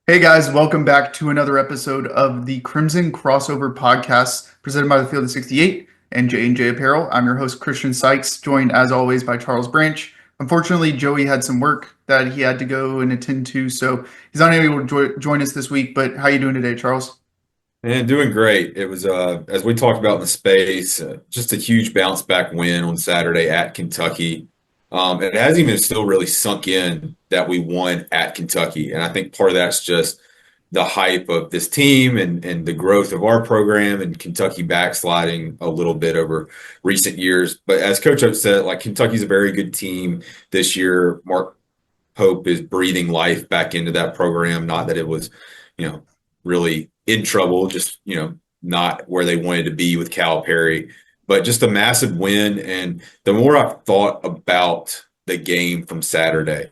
Hey guys, welcome back to another episode of the Crimson Crossover Podcast presented by the Field of 68 and J&J Apparel. I'm your host, Christian Sykes, joined as always by Charles Branch. Unfortunately, Joey had some work that he had to go and attend to, so he's not able to join us this week. But how you doing today, Charles? And doing great. It was, as we talked about in the space, just a huge bounce back win on Saturday at Kentucky. It hasn't even still really sunk in that we won at Kentucky. And I think part of that's just the hype of this team and the growth of our program and Kentucky backsliding a little bit over recent years. But as Coach Oates said, like Kentucky's a very good team this year. Mark Pope is breathing life back into that program. Not that it was, you know, really in trouble, just, not where they wanted to be with Calipari, but just a massive win. And the more I've thought about the game from Saturday,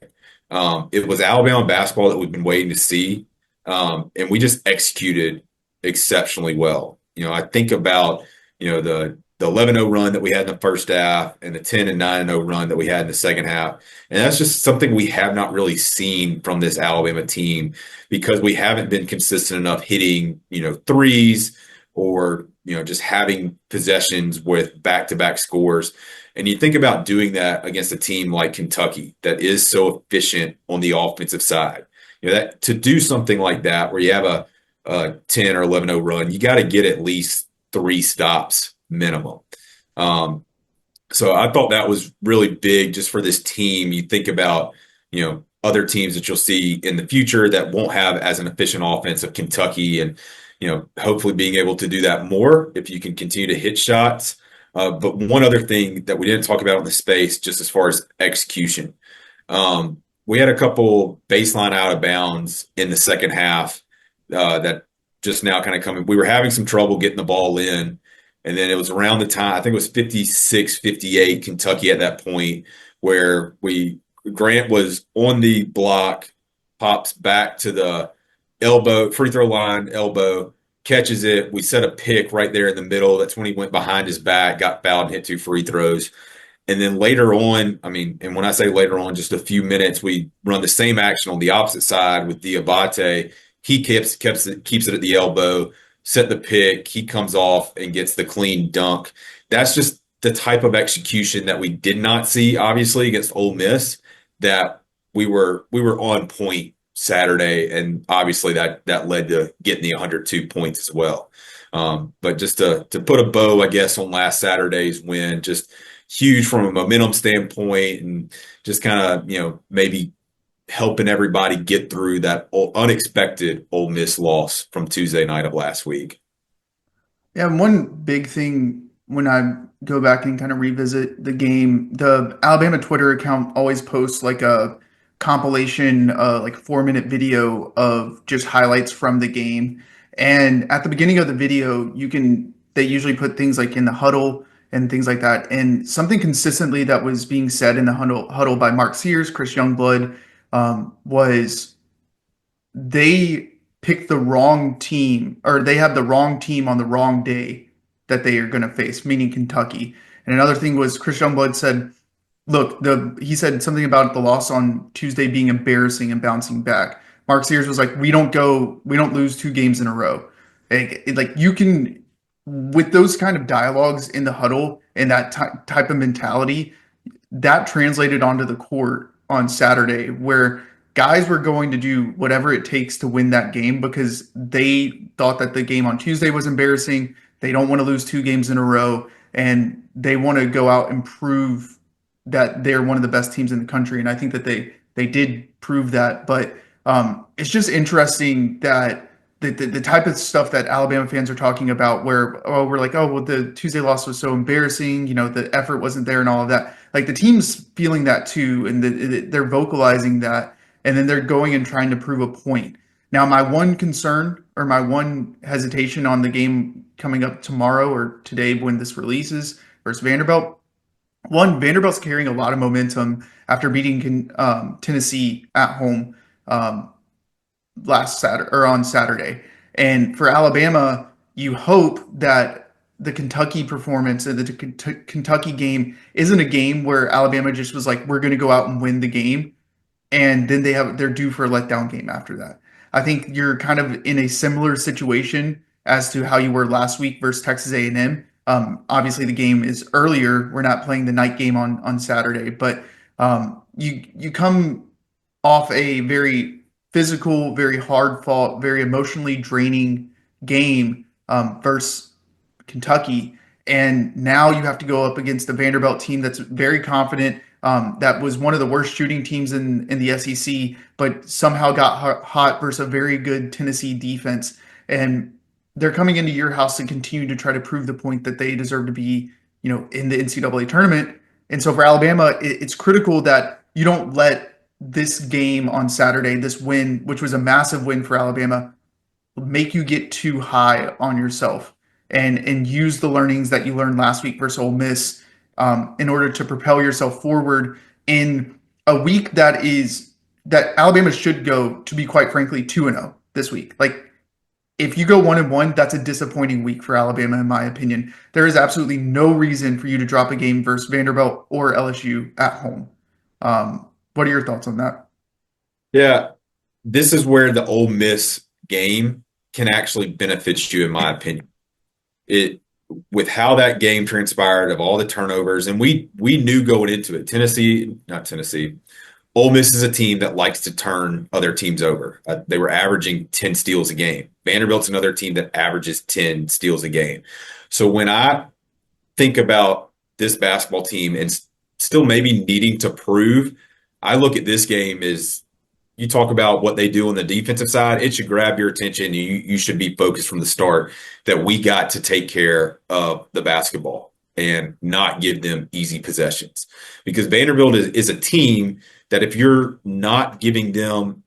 it was Alabama basketball that we've been waiting to see. And we just executed exceptionally well. I think about, the 11-0 run that we had in the first half and the 10 and 9-0 run that we had in the second half. And that's just something we have not really seen from this Alabama team because we haven't been consistent enough hitting, threes or, just having possessions with back-to-back scores. And you think about doing that against a team like Kentucky that is so efficient on the offensive side. That to do something like that where you have a 10 or 11-0 run, you got to get at least three stops minimum. Um, so I thought that was really big just for this team. You think about, other teams that you'll see in the future that won't have as an efficient offense of Kentucky and, hopefully being able to do that more if you can continue to hit shots. But one other thing that we didn't talk about in the space, just as far as execution, we had a couple baseline out of bounds in the second half that just now kind of coming. We were having some trouble getting the ball in. And then it was around the time, I think it was 56-58 Kentucky at that point, where Grant was on the block, pops back to the elbow, free throw line, elbow, catches it. We set a pick right there in the middle. That's when he went behind his back, got fouled, and hit two free throws. And then later on, and when I say later on, just a few minutes, we run the same action on the opposite side with Diabate. He keeps it at the elbow, set the pick. He comes off and gets the clean dunk. That's just the type of execution that we did not see, obviously, against Ole Miss. That we were on point Saturday, and obviously that led to getting the 102 points as well. But just to put a bow, I guess, on last Saturday's win, just huge from a momentum standpoint and just kind of, maybe helping everybody get through that unexpected Ole Miss loss from Tuesday night of last week. Yeah, and one big thing when I go back and kind of revisit the game, the Alabama Twitter account always posts like a compilation, like a 4-minute video of just highlights from the game. And at the beginning of the video, they usually put things like in the huddle and things like that. And something consistently that was being said in the huddle by Mark Sears, Chris Youngblood, was they picked the wrong team, or they have the wrong team on the wrong day that they are going to face, meaning Kentucky. And another thing was Chris Youngblood said, look, he said something about the loss on Tuesday being embarrassing and bouncing back. Mark Sears was like, we don't lose two games in a row. Like you can, with those kind of dialogues in the huddle and that type of mentality, that translated onto the court on Saturday, where guys were going to do whatever it takes to win that game because they thought that the game on Tuesday was embarrassing. They don't want to lose two games in a row, and they want to go out and prove that they're one of the best teams in the country. And I think that they did prove that. But it's just interesting that the type of stuff that Alabama fans are talking about, where we're like, oh well, the Tuesday loss was so embarrassing, the effort wasn't there and all of that. Like the team's feeling that too, and they're vocalizing that, and then they're going and trying to prove a point. Now, my one concern or my one hesitation on the game coming up tomorrow or today when this releases versus Vanderbilt, one, Vanderbilt's carrying a lot of momentum after beating Tennessee at home last Saturday or on Saturday. And for Alabama, you hope that the Kentucky performance and the Kentucky game isn't a game where Alabama just was like, we're going to go out and win the game, and then they're due for a letdown game after that. I think you're kind of in a similar situation as to how you were last week versus Texas A&M. Obviously, the game is earlier. We're not playing the night game on Saturday, but you come off a very physical, very hard fought, very emotionally draining game versus Kentucky. And now you have to go up against the Vanderbilt team that's very confident. That was one of the worst shooting teams in the SEC, but somehow got hot versus a very good Tennessee defense. And they're coming into your house to continue to try to prove the point that they deserve to be, in the NCAA tournament. And so for Alabama, it's critical that you don't let this game on Saturday, this win, which was a massive win for Alabama, make you get too high on yourself and use the learnings that you learned last week versus Ole Miss in order to propel yourself forward in a week that Alabama should go, to be quite frankly, 2-0 this week. Like, if you go 1-1, that's a disappointing week for Alabama, in my opinion. There is absolutely no reason for you to drop a game versus Vanderbilt or LSU at home. What are your thoughts on that? Yeah, this is where the Ole Miss game can actually benefit you, in my opinion. It with how that game transpired, of all the turnovers, and we knew going into it, not Tennessee, Ole Miss is a team that likes to turn other teams over. They were averaging 10 steals a game. Vanderbilt's another team that averages 10 steals a game. So when I think about this basketball team and still maybe needing to prove, I look at this game as you talk about what they do on the defensive side, it should grab your attention. You should be focused from the start that we got to take care of the basketball and not give them easy possessions. Because Vanderbilt is a team that if you're not giving them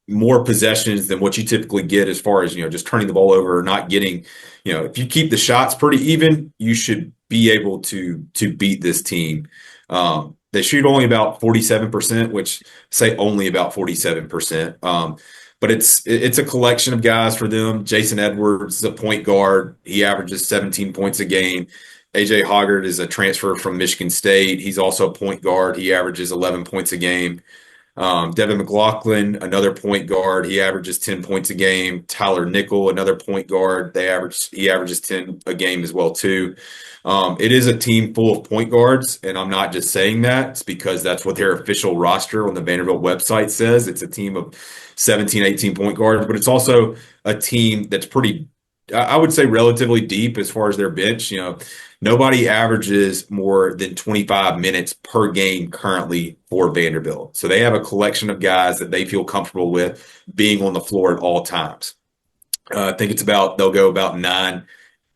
more possessions than what you typically get as far as, just turning the ball over or not getting, if you keep the shots pretty even, you should be able to beat this team. They shoot only about 47%, which say only about 47%. But it's a collection of guys for them. Jason Edwards is a point guard. He averages 17 points a game. AJ Hoggard is a transfer from Michigan State. He's also a point guard. He averages 11 points a game. Devin McLaughlin, another point guard. He averages 10 points a game. Tyler Nickel, another point guard. He averages 10 a game as well, too. It is a team full of point guards, and I'm not just saying that. It's because that's what their official roster on the Vanderbilt website says. It's a team of 17, 18 point guards, but it's also a team that's pretty, I would say, relatively deep as far as their bench. Nobody averages more than 25 minutes per game currently for Vanderbilt. So they have a collection of guys that they feel comfortable with being on the floor at all times. I think they'll go about 9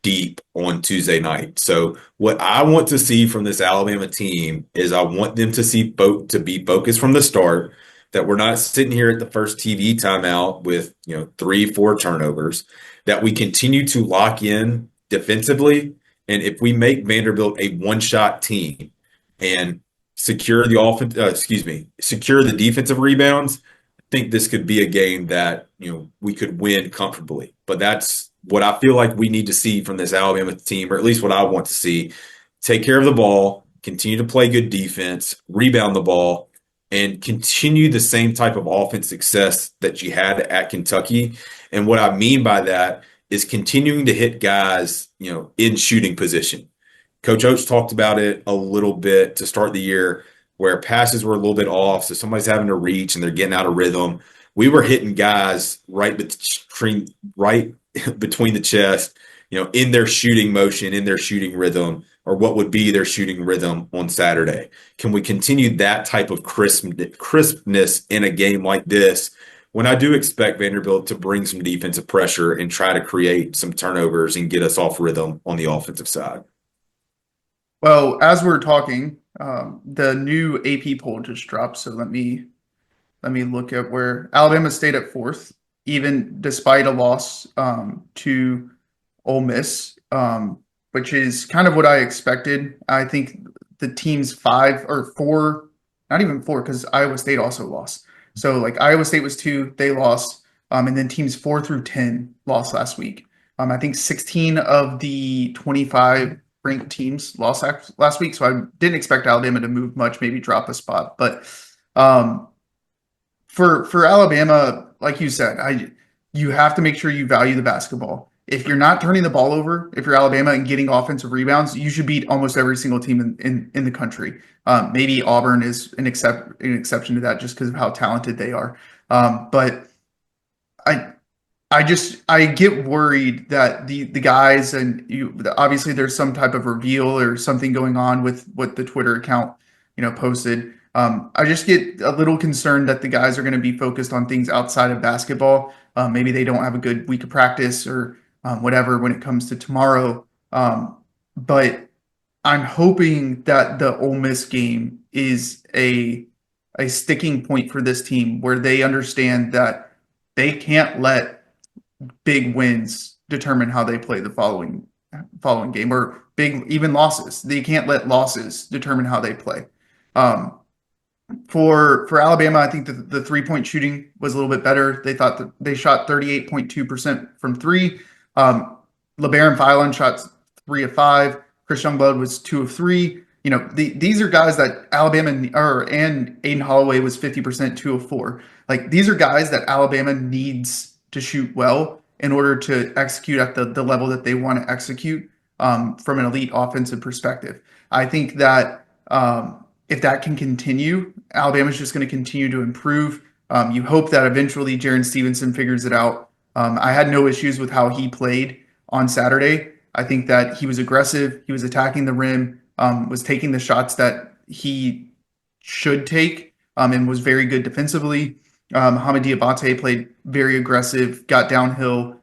deep on Tuesday night. So what I want to see from this Alabama team is I want them to be focused from the start, that we're not sitting here at the first TV timeout with, 3, 4 turnovers, that we continue to lock in defensively. And if we make Vanderbilt a one-shot team and secure secure the defensive rebounds, I think this could be a game that, we could win comfortably. But that's what I feel like we need to see from this Alabama team, or at least what I want to see. Take care of the ball, continue to play good defense, rebound the ball, and continue the same type of offense success that you had at Kentucky. And what I mean by that is continuing to hit guys, in shooting position. Coach Oates talked about it a little bit to start the year, where passes were a little bit off, so somebody's having to reach and they're getting out of rhythm. We were hitting guys right between the chest, in their shooting motion, in their shooting rhythm, or what would be their shooting rhythm on Saturday. Can we continue that type of crispness in a game like this, when I do expect Vanderbilt to bring some defensive pressure and try to create some turnovers and get us off rhythm on the offensive side? Well, as we're talking, the new AP poll just dropped. So let me look at where Alabama stayed at fourth, even despite a loss to Ole Miss, which is kind of what I expected. I think the teams 5 or 4, not even 4, because Iowa State also lost. So like Iowa State was 2, they lost, and then teams 4 through 10 lost last week. I think 16 of the 25 ranked teams lost last week, so I didn't expect Alabama to move much, maybe drop a spot, but. for Alabama, like you said, I you have to make sure you value the basketball. If you're not turning the ball over, if you're Alabama and getting offensive rebounds, you should beat almost every single team in the country. Maybe Auburn is an exception to that just because of how talented they are. But I I get worried that the guys and you obviously there's some type of reveal or something going on with what the Twitter account posted. I just get a little concerned that the guys are going to be focused on things outside of basketball. Maybe they don't have a good week of practice or whatever when it comes to tomorrow. But I'm hoping that the Ole Miss game is a sticking point for this team where they understand that they can't let big wins determine how they play the following game or big even losses. They can't let losses determine how they play. Um, for Alabama, I think the 3-point shooting was a little bit better. They thought that they shot 38.2% from three. LeBaron Philon shot 3 of 5. Chris Youngblood was 2 of 3. These are guys that Alabama and Aiden Holloway was 50%, 2 of 4. Like these are guys that Alabama needs to shoot well in order to execute at the level that they want to execute from an elite offensive perspective. I think that if that can continue, Alabama's just going to continue to improve. You hope that eventually Jaron Stevenson figures it out. I had no issues with how he played on Saturday. I think that he was aggressive. He was attacking the rim, was taking the shots that he should take, and was very good defensively. Hamidi Abate played very aggressive, got downhill,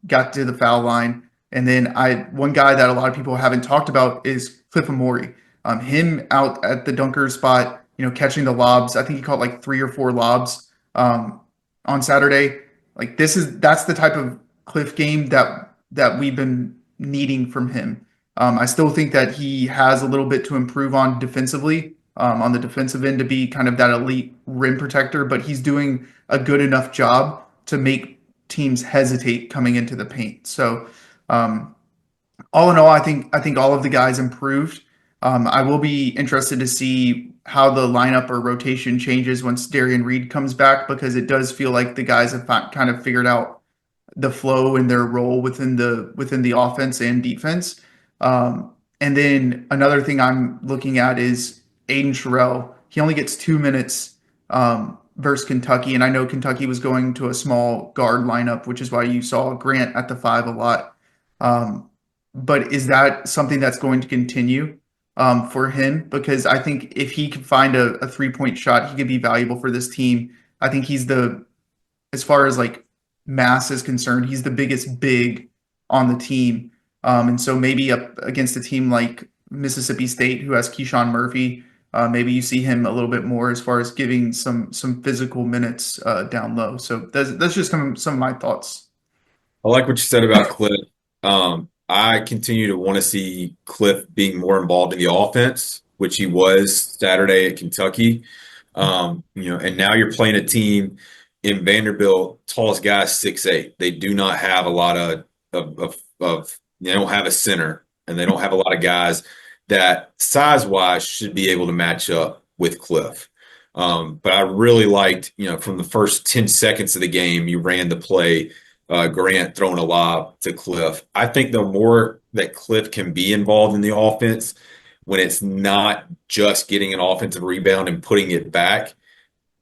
got to the foul line. And then one guy that a lot of people haven't talked about is Cliff Amori. Him out at the dunker spot, catching the lobs. I think he caught like 3 or 4 lobs on Saturday. Like that's the type of Cliff game that we've been needing from him. I still think that he has a little bit to improve on defensively, on the defensive end to be kind of that elite rim protector, but he's doing a good enough job to make teams hesitate coming into the paint. So um, all in all, I think all of the guys improved. I will be interested to see how the lineup or rotation changes once Darian Reed comes back because it does feel like the guys have kind of figured out the flow and their role within the offense and defense. And then another thing I'm looking at is Aiden Sherrill. He only gets 2 minutes versus Kentucky, and I know Kentucky was going to a small guard lineup, which is why you saw Grant at the 5 a lot. Um, but is that something that's going to continue for him? Because I think if he could find a 3-point shot, he could be valuable for this team. I think as far as like mass is concerned, he's the biggest big on the team. And so maybe up against a team like Mississippi State, who has Keyshawn Murphy, maybe you see him a little bit more as far as giving some physical minutes down low. So that's just some of my thoughts. I like what you said about Cliff. I continue to want to see Cliff being more involved in the offense, which he was Saturday at Kentucky. And now you're playing a team in Vanderbilt, tallest guy is 6'8". They do not have a lot of they don't have a center and they don't have a lot of guys that size wise should be able to match up with Cliff. But I really liked, from the first 10 seconds of the game, you ran the play, Grant throwing a lob to Cliff. I think the more that Cliff can be involved in the offense, when it's not just getting an offensive rebound and putting it back,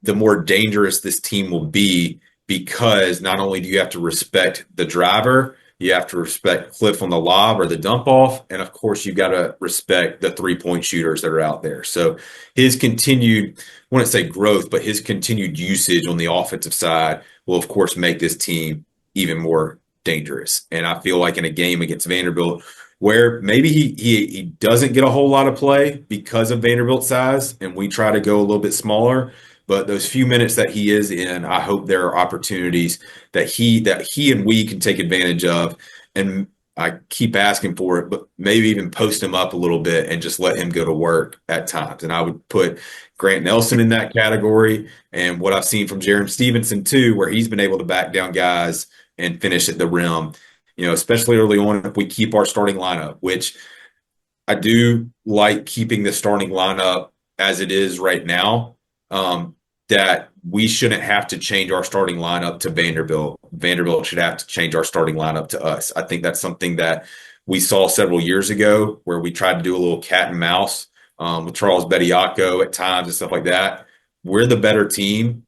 the more dangerous this team will be because not only do you have to respect the driver, you have to respect Cliff on the lob or the dump off. And of course, you've got to respect the 3-point shooters that are out there. So his continued, I wouldn't say growth, but his continued usage on the offensive side will, of course, make this team even more dangerous. And I feel like in a game against Vanderbilt, where maybe he doesn't get a whole lot of play because of Vanderbilt's size, and we try to go a little bit smaller. But those few minutes that he is in, I hope there are opportunities that he and we can take advantage of. And I keep asking for it, but maybe even post him up a little bit and just let him go to work at times. And I would put Grant Nelson in that category. And what I've seen from Jaron Stevenson too, where he's been able to back down guys and finish at the rim, especially early on if we keep our starting lineup, which I do like keeping the starting lineup as it is right now. That we shouldn't have to change our starting lineup to Vanderbilt. Vanderbilt should have to change our starting lineup to us. I think that's something that we saw several years ago where we tried to do a little cat and mouse with Charles Bediako at times and stuff like that. We're the better team.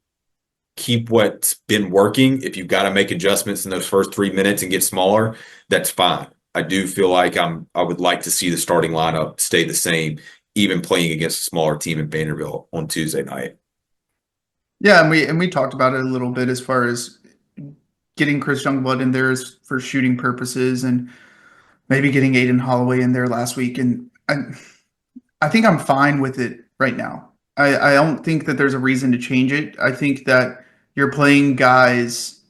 Keep what's been working. If you've got to make adjustments in those first 3 minutes and get smaller, that's fine. I do feel like I would like to see the starting lineup stay the same, even playing against a smaller team in Vanderbilt on Tuesday night. Yeah, and we talked about it a little bit as far as getting Chris Youngblood in there for shooting purposes and maybe getting Aiden Holloway in there last week. And I think I'm fine with it right now. I don't think that there's a reason to change it. I think that you're playing guys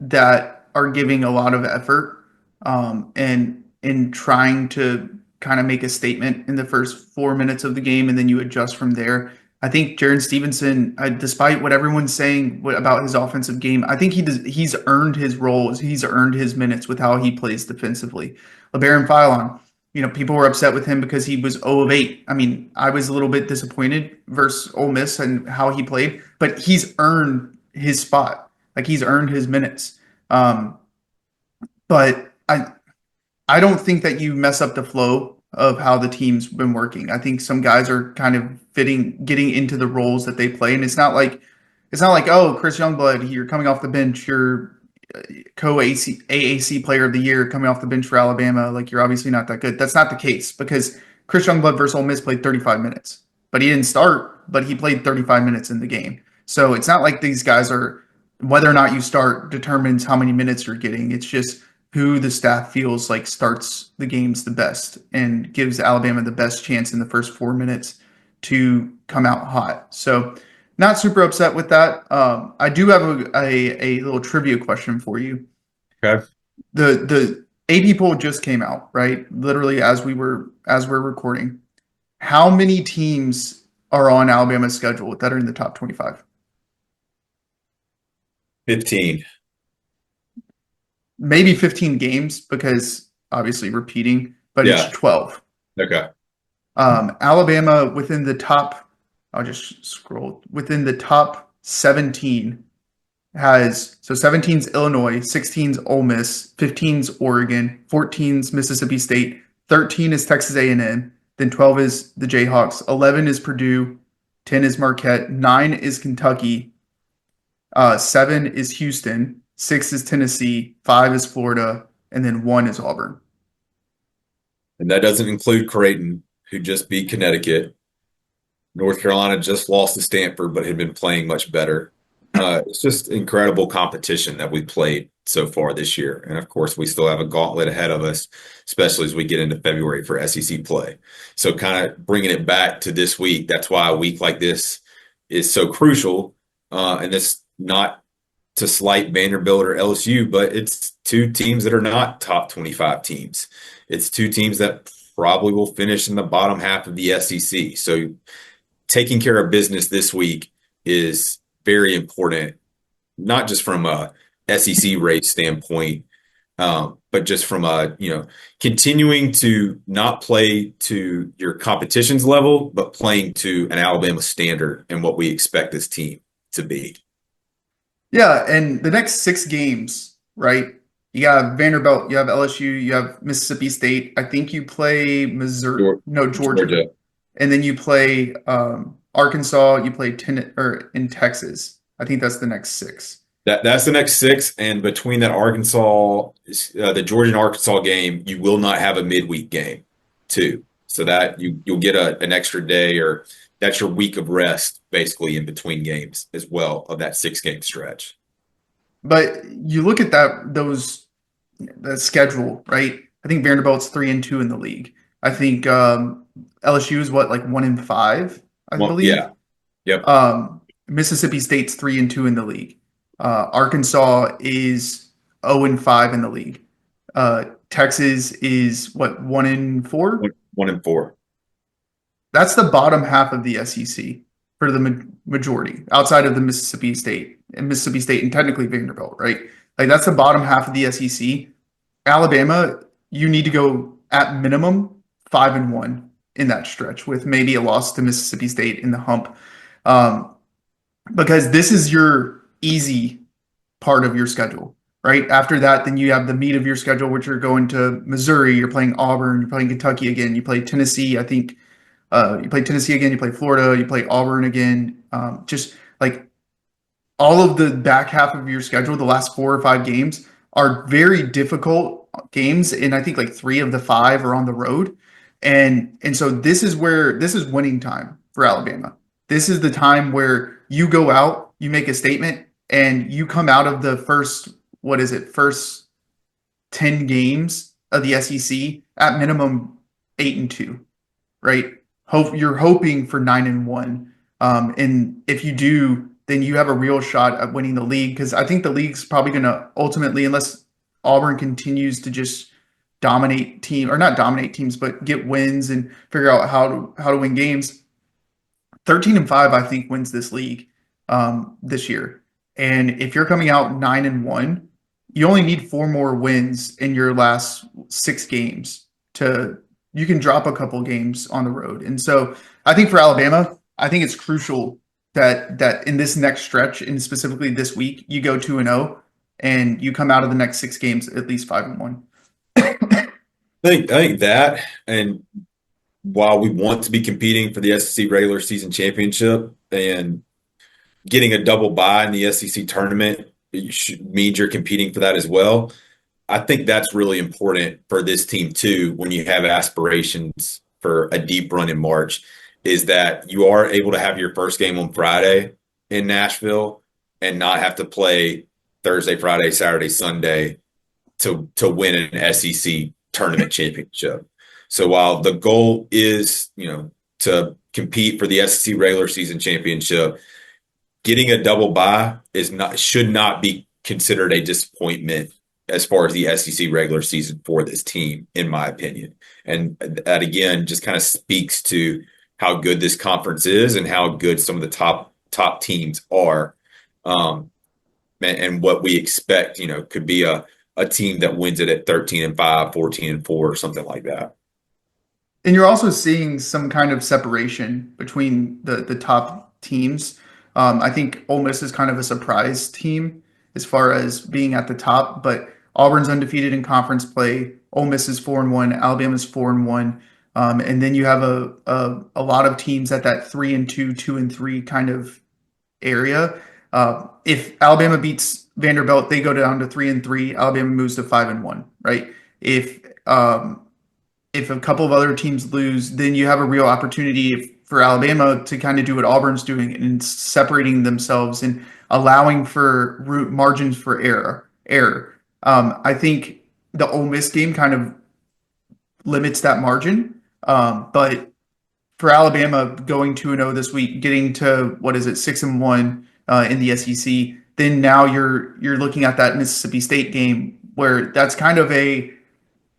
that are giving a lot of effort and in trying to kind of make a statement in the first 4 minutes of the game, and then you adjust from there. I think Jaron Stevenson, despite what everyone's saying about his offensive game, I think he's earned his roles. He's earned his minutes with how he plays defensively. LeBaron Philon, people were upset with him because he was 0 of 8. I mean, I was a little bit disappointed versus Ole Miss and how he played, but he's earned his spot. Like he's earned his minutes. Um, but I don't think that you mess up the flow of how the team's been working. I think some guys are kind of getting into the roles that they play, and it's not like oh, Chris Youngblood, you're coming off the bench, you're co-AC AAC Player of the Year coming off the bench for Alabama. Like you're obviously not that good. That's not the case because Chris Youngblood versus Ole Miss played 35 minutes, but he didn't start, but he played 35 minutes in the game. So it's not like these guys are whether or not you start determines how many minutes you're getting. It's just who the staff feels like starts the games the best and gives Alabama the best chance in the first 4 minutes to come out hot. So, not super upset with that. I do have a little trivia question for you. Okay. The AP poll just came out, right? Literally as we're recording. How many teams are on Alabama's schedule that are in the top 25? 15. Maybe 15 games because obviously repeating, but it's Yeah. 12. Okay. Alabama within the top, I'll just scroll, within the top 17 has, so 17's Illinois, 16's Ole Miss, 15's Oregon, 14's Mississippi State, 13 is Texas A&M, then 12 is the Jayhawks, 11 is Purdue, 10 is Marquette, 9 is Kentucky, 7 is Houston, 6 is Tennessee, 5 is Florida, and then 1 is Auburn. And that doesn't include Creighton, who just beat Connecticut. North Carolina just lost to Stanford, but had been playing much better. It's just incredible competition that we played so far this year. And of course, we still have a gauntlet ahead of us, especially as we get into February for SEC play. So, kind of bringing it back to this week, that's why a week like this is so crucial. And it's not to slight Vanderbilt or LSU, but it's two teams that are not top 25 teams. It's two teams that probably will finish in the bottom half of the SEC. So, taking care of business this week is very important, not just from a SEC race standpoint, but just from a, continuing to not play to your competition's level, but playing to an Alabama standard and what we expect this team to be. Yeah, and the next 6 games, right? You have Vanderbilt, you have LSU, you have Mississippi State. I think you play Missouri, no, Georgia. Georgia. And then you play Arkansas, you play in Texas. I think that's the next 6. That's the next 6, and between that the Georgia and Arkansas game, you will not have a midweek game, too. So that you'll get an extra day, or that's your week of rest, basically in between games as well of that 6-game stretch. But you look at the schedule, right? I think Vanderbilt's 3-2 in the league. I think LSU is what, like 1-5, I Well, believe. yeah, yep, Mississippi State's 3-2 in the league. Arkansas is 0-5 in the league. Texas is what, 1-4? 1-4. That's the bottom half of the SEC for the majority, outside of the Mississippi State, and technically Vanderbilt, right? Like that's the bottom half of the SEC. Alabama, you need to go at minimum 5-1 in that stretch, with maybe a loss to Mississippi State in the hump. Um, because this is your easy part of your schedule, right? After that, then you have the meat of your schedule, which you're going to Missouri, you're playing Auburn, you're playing Kentucky again, you play Tennessee. I think you play Tennessee again, you play Florida, you play Auburn again. Just like all of the back half of your schedule, the last 4 or 5 games are very difficult games, and I think like 3 of the 5 are on the road. And so this is winning time for Alabama. This is the time where you go out, you make a statement, and you come out of the first, what is it, first 10 games of the SEC at minimum 8-2, right? You're hoping for 9-1. And if you do, then you have a real shot at winning the league, because I think the league's probably going to ultimately, unless Auburn continues to just dominate team or not dominate teams, but get wins and figure out how to win games. 13-5, I think, wins this league this year. And if you're coming out 9-1, you only need 4 more wins in your last 6 games to you can drop a couple games on the road. And so I think for Alabama, I think it's crucial that in this next stretch, and specifically this week, you go 2-0 and you come out of the next 6 games at least 5-1. I think that, and while we want to be competing for the SEC regular season championship and getting a double bye in the SEC tournament means you're competing for that as well. I think that's really important for this team too, when you have aspirations for a deep run in March, is that you are able to have your first game on Friday in Nashville and not have to play Thursday, Friday, Saturday, Sunday to win an SEC tournament championship. So while the goal is, to compete for the SEC regular season championship, getting a double bye is not should not be considered a disappointment as far as the SEC regular season for this team, in my opinion. And that again just kind of speaks to how good this conference is and how good some of the top teams are, um, and what we expect. Could be a team that wins it at 13-5, 14-4, or something like that. And you're also seeing some kind of separation between the top teams. I think Ole Miss is kind of a surprise team as far as being at the top, but Auburn's undefeated in conference play. Ole Miss is 4-1. Alabama's 4-1. And then you have a lot of teams at that 3-2, 2-3 kind of area. If Alabama beats Vanderbilt, they go down to 3-3. Alabama moves to 5-1, right? If a couple of other teams lose, then you have a real opportunity for Alabama to kind of do what Auburn's doing and separating themselves and allowing for margins for error. I think the Ole Miss game kind of limits that margin, but for Alabama going 2-0 this week, getting to what is it, 6-1 in the SEC, then now you're looking at that Mississippi State game where that's kind of a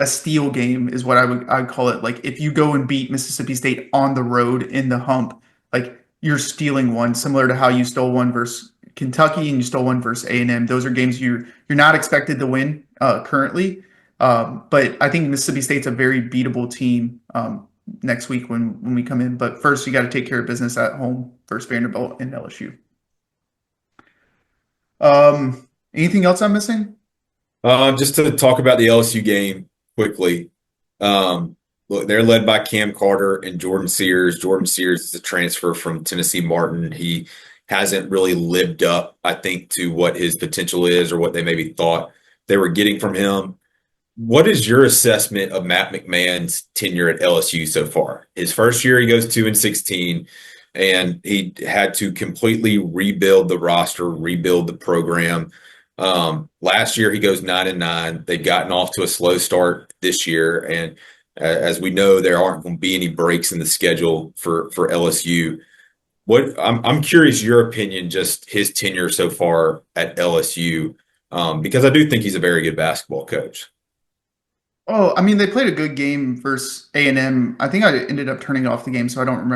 steal game is what I'd call it. Like if you go and beat Mississippi State on the road in the hump, like you're stealing one, similar to how you stole one versus Kentucky and you stole one versus A&M. Those are games you're not expected to win currently. But I think Mississippi State's a very beatable team next week when we come in. But first, you got to take care of business at home versus Vanderbilt and LSU. Anything else I'm missing? Just to talk about the LSU game quickly. Look, they're led by Cam Carter and Jordan Sears. Jordan Sears is a transfer from Tennessee Martin. He hasn't really lived up, I think, to what his potential is or what they maybe thought they were getting from him. What is your assessment of Matt McMahon's tenure at LSU so far? His first year, he goes 2-16, and he had to completely rebuild the roster, rebuild the program. Last year, he goes 9-9. They've gotten off to a slow start this year, and as we know, there aren't going to be any breaks in the schedule for LSU. I'm curious your opinion, just his tenure so far at LSU, because I do think he's a very good basketball coach. Oh, I mean, they played a good game versus A&M. I think I ended up turning off the game, so I don't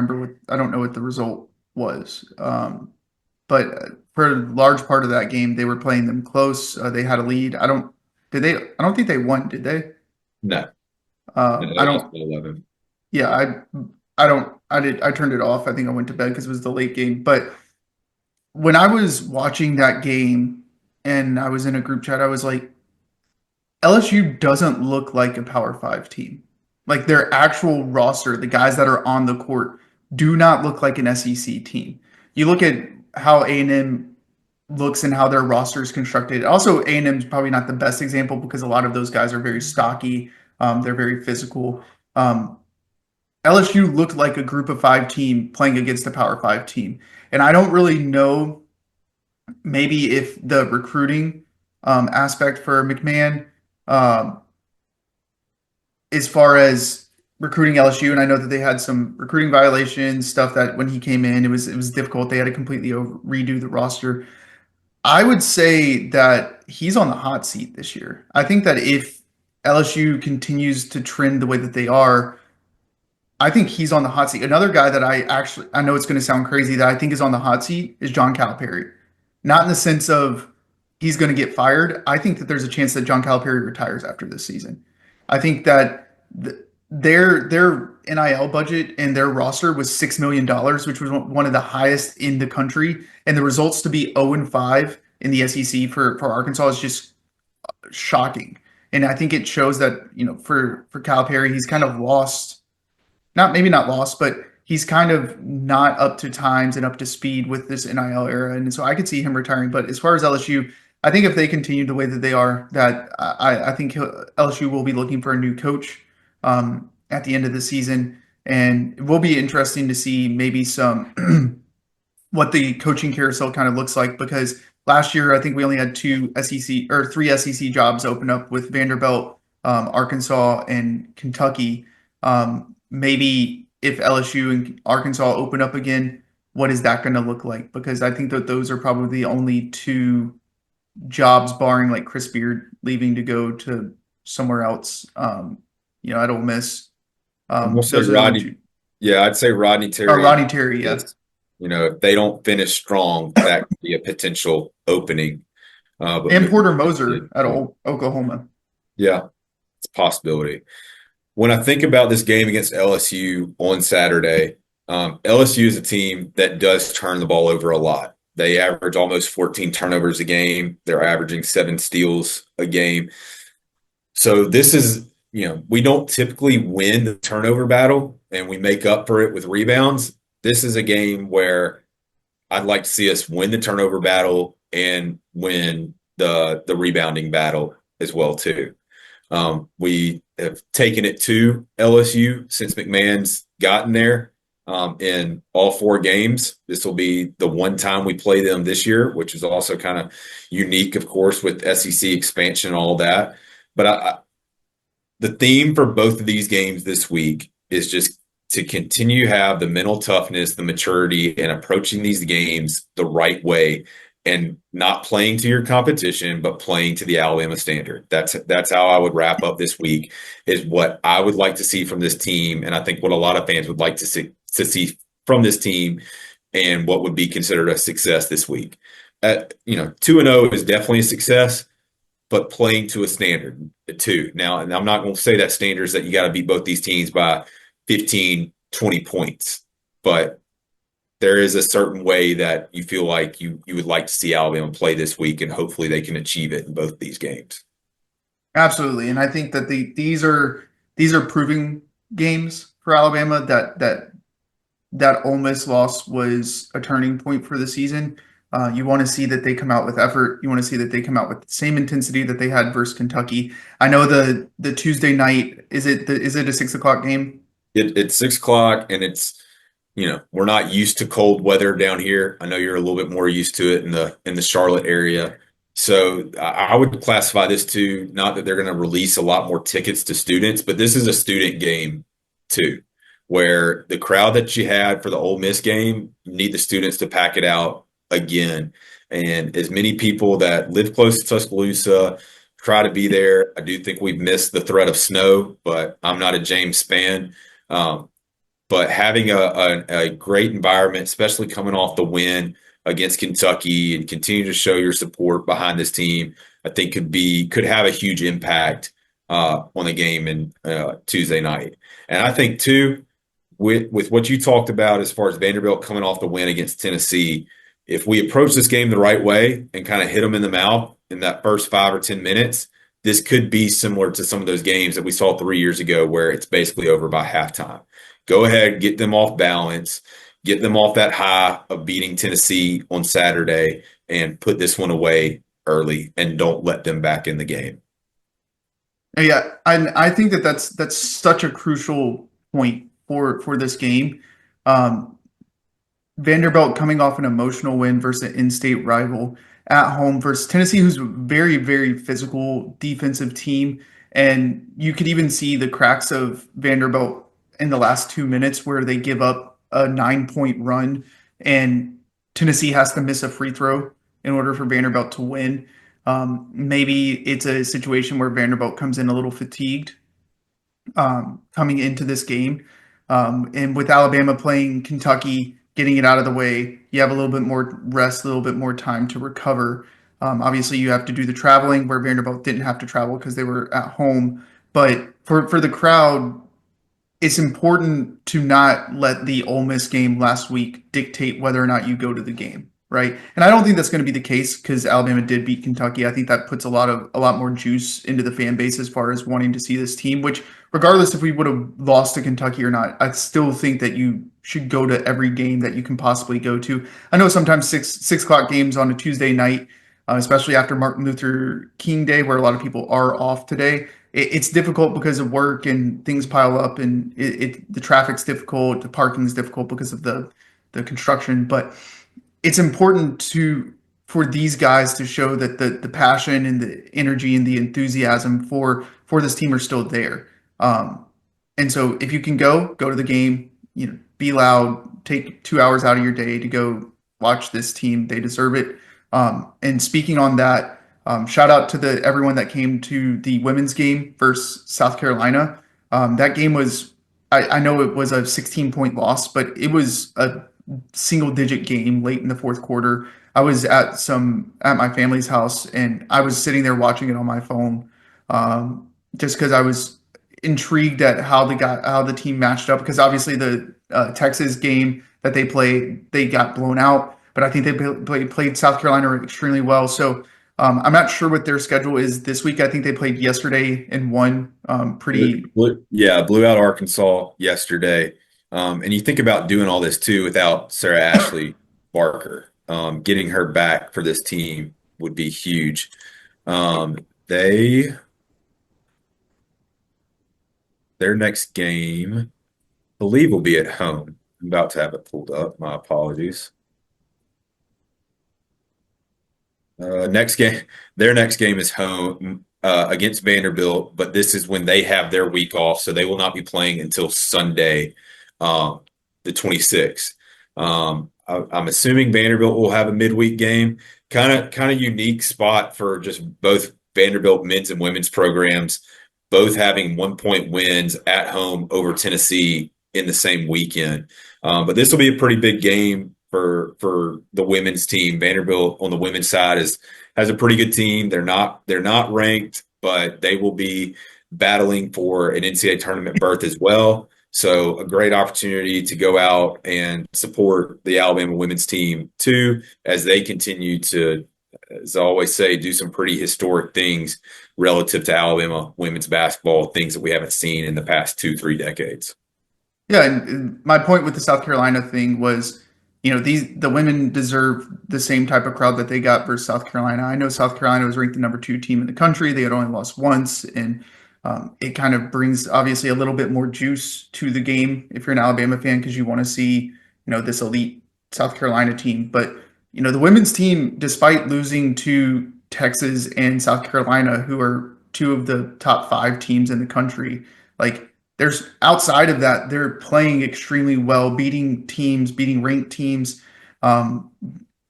know what the result was. But for a large part of that game, they were playing them close. They had a lead. I don't think they won, did they? No, no, I they lost don't, by 11. yeah, I don't, I turned it off. I think I went to bed because it was the late game. But when I was watching that game and I was in a group chat, I was like, LSU doesn't look like a Power Five team. Like their actual roster, the guys that are on the court, do not look like an SEC team. You look at how A&M looks and how their roster is constructed. Also, A&M is probably not the best example because a lot of those guys are very stocky. They're very physical. Um, LSU looked like a group of five team playing against a Power Five team. And I don't really know maybe if the recruiting aspect for McMahon, um, as far as recruiting LSU, and I know that they had some recruiting violations, stuff that when he came in, it was difficult. They had to completely redo the roster. I would say that he's on the hot seat this year. I think that if LSU continues to trend the way that they are, I think he's on the hot seat. Another guy that I know it's going to sound crazy that I think is on the hot seat is John Calipari. Not in the sense of he's going to get fired. I think that there's a chance that John Calipari retires after this season. I think that their NIL budget and their roster was $6 million, which was one of the highest in the country, and the results to be 0-5 in the SEC for Arkansas is just shocking. And I think it shows that for Calipari, he's kind of lost, not maybe not lost, but he's kind of not up to times and up to speed with this NIL era. And so I could see him retiring. But as far as LSU, I think if they continue the way that they are, that I think LSU will be looking for a new coach at the end of the season. And it will be interesting to see maybe some what the coaching carousel kind of looks like because last year I think we only had two SEC or three SEC jobs open up with Vanderbilt, Arkansas, and Kentucky. Maybe if LSU and Arkansas open up again, what is that going to look like? Because I think that those are probably the only two jobs, barring like Chris Beard leaving to go to somewhere else. At Ole Miss. I'm gonna say Those are the only Rodney. two. Yeah, I'd say Rodney Terry and Rodney Terry, yeah, this. If they don't finish strong, that could be a potential opening. But and Porter yeah, Moser at Oklahoma. yeah, it's a possibility. When I think about this game against LSU on Saturday, LSU is a team that does turn the ball over a lot. They average almost 14 turnovers a game. They're averaging 7 steals a game. So this is, we don't typically win the turnover battle and we make up for it with rebounds. This is a game where I'd like to see us win the turnover battle and win the rebounding battle as well too. We have taken it to LSU since McMahon's gotten there in all 4 games. This will be the one time we play them this year, which is also kind of unique, of course, with SEC expansion and all that. But the theme for both of these games this week is just to continue to have the mental toughness, the maturity, and approaching these games the right way and not playing to your competition, but playing to the Alabama standard. That's how I would wrap up this week, is what I would like to see from this team. And I think what a lot of fans would like to see from this team and what would be considered a success this week. 2-0 is definitely a success, but playing to a standard too. Now, and I'm not going to say that standard is that you got to beat both these teams by 15, 20 points, but there is a certain way that you feel like you would like to see Alabama play this week, and hopefully they can achieve it in both these games. Absolutely, and I think that these are proving games for Alabama that Ole Miss loss was a turning point for the season. You want to see that they come out with effort. You want to see that they come out with the same intensity that they had versus Kentucky. I know the Tuesday night is it a 6 o'clock game? It's 6 o'clock, and we're not used to cold weather down here. I know you're a little bit more used to it in the Charlotte area. So I would classify this to, not that they're going to release a lot more tickets to students, but this is a student game too, where the crowd that you had for the Ole Miss game, you need the students to pack it out again. And as many people that live close to Tuscaloosa try to be there. I do think we've missed the threat of snow, but I'm not a James fan. Um, but having a great environment, especially coming off the win against Kentucky, and continue to show your support behind this team, I think could have a huge impact on the game in Tuesday night. And I think too, with what you talked about as far as Vanderbilt coming off the win against Tennessee, if we approach this game the right way and kind of hit them in the mouth in that first 5 or 10 minutes, this could be similar to some of those games that we saw 3 years ago where it's basically over by halftime. Go ahead, get them off balance, get them off that high of beating Tennessee on Saturday, and put this one away early and don't let them back in the game. Yeah, I think that that's such a crucial point for this game. Um, Vanderbilt coming off an emotional win versus an in-state rival at home versus Tennessee, who's a very, very physical defensive team. And you could even see the cracks of Vanderbilt in the last 2 minutes where they give up a 9-point run and Tennessee has to miss a free throw in order for Vanderbilt to win. Maybe it's a situation where Vanderbilt comes in a little fatigued coming into this game. And with Alabama playing Kentucky, getting it out of the way, you have a little bit more rest, a little bit more time to recover. Obviously, you have to do the traveling where Vanderbilt didn't have to travel because they were at home. But for the crowd, it's important to not let the Ole Miss game last week dictate whether or not you go to the game, right? And I don't think that's going to be the case because Alabama did beat Kentucky. I think that puts a lot more juice into the fan base as far as wanting to see this team. Which, regardless if we would have lost to Kentucky or not, I still think that you should go to every game that you can possibly go to. I know sometimes six o'clock games on a Tuesday night, especially after Martin Luther King Day, where a lot of people are off today, it's difficult because of work and things pile up and the traffic's difficult, the parking's difficult because of the construction. But it's important to for these guys to show that the passion and the energy and the enthusiasm for this team are still there. Um, and so if you can go to the game, be loud, take 2 hours out of your day to go watch this team. They deserve it. And speaking on that, shout out to the everyone that came to the women's game versus South Carolina. That game was, I know it was a 16-point loss, but it was a single digit game late in the fourth quarter. I was at my family's house and I was sitting there watching it on my phone, just because I was intrigued at how the team matched up. Because obviously the Texas game that they played, they got blown out, but I think they played South Carolina extremely well. So I'm not sure what their schedule is this week. I think they played yesterday and won pretty. Yeah, blew out Arkansas yesterday. And you think about doing all this too without Sarah Ashley Barker. Getting her back for this team would be huge. They their next game, I believe, will be at home. I'm about to have it pulled up. My apologies. Next game, their next game is home against Vanderbilt, but this is when they have their week off, so they will not be playing until Sunday, um, the 26th. I'm assuming Vanderbilt will have a midweek game. Kind of unique spot for just both Vanderbilt men's and women's programs, both having 1 point wins at home over Tennessee in the same weekend. But this will be a pretty big game for the women's team. Vanderbilt on the women's side has a pretty good team. They're not ranked, but they will be battling for an NCAA tournament berth as well. So a great opportunity to go out and support the Alabama women's team too, as they continue to, as I always say, do some pretty historic things relative to Alabama women's basketball, things that we haven't seen in the past 2, 3 decades. Yeah, and my point with the South Carolina thing was, the women deserve the same type of crowd that they got versus South Carolina. I know South Carolina was ranked the number 2 team in the country. They had only lost once, and it kind of brings obviously a little bit more juice to the game if you're an Alabama fan because you want to see, this elite South Carolina team. But the women's team, despite losing to Texas and South Carolina, who are two of the top 5 teams in the country, like there's outside of that, they're playing extremely well, beating ranked teams, um,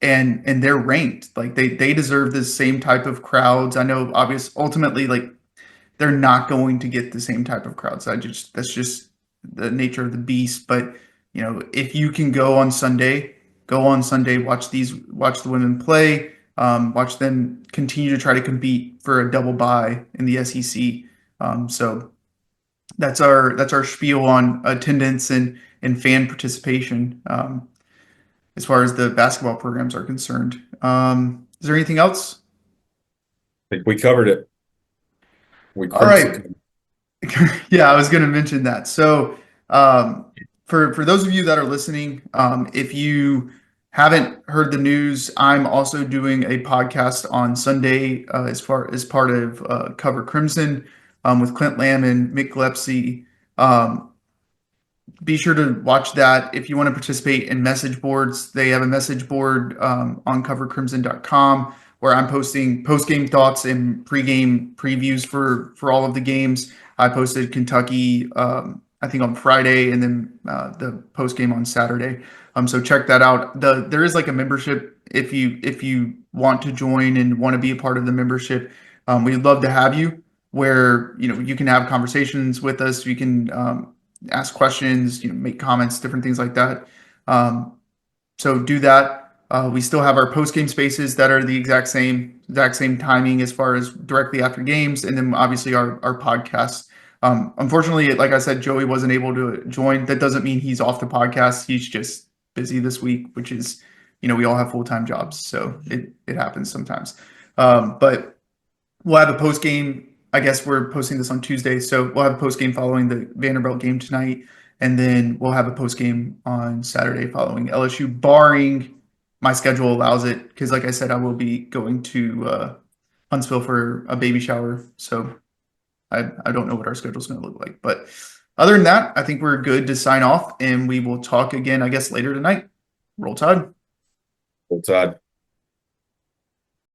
and they're ranked. Like they deserve the same type of crowds. I know, obvious, ultimately, like they're not going to get the same type of crowds. That's just the nature of the beast. But if you can go on Sunday, watch the women play, watch them continue to try to compete for a double bye in the SEC. So that's our spiel on attendance and fan participation. as far as the basketball programs are concerned. Is there anything else? I think we covered it. We All crimson. right. Yeah, I was going to mention that. So, um, for those of you that are listening, if you haven't heard the news, I'm also doing a podcast on Sunday as part of Cover Crimson with Clint Lamb and Mick Gillespie. Um, be sure to watch that. If you want to participate in message boards, they have a message board on covercrimson.com where I'm posting post-game thoughts and pre-game previews for all of the games. I posted Kentucky, I think on Friday, and then the post-game on Saturday. So check that out. There is like a membership if you want to join and want to be a part of the membership. We'd love to have you where you can have conversations with us. You can ask questions, make comments, different things like that. Um, so do that. We still have our post game spaces that are the exact same timing as far as directly after games, and then obviously our podcasts. Unfortunately, like I said, Joey wasn't able to join. That doesn't mean he's off the podcast. He's just busy this week, which is, we all have full time jobs, so it happens sometimes. But we'll have a post game. I guess we're posting this on Tuesday, so we'll have a post game following the Vanderbilt game tonight, and then we'll have a post game on Saturday following LSU, barring my schedule allows it. Because, like I said, I will be going to Huntsville for a baby shower, so I don't know what our schedule is going to look like. But other than that, I think we're good to sign off, and we will talk again, I guess, later tonight. Roll Tide. Full Tide.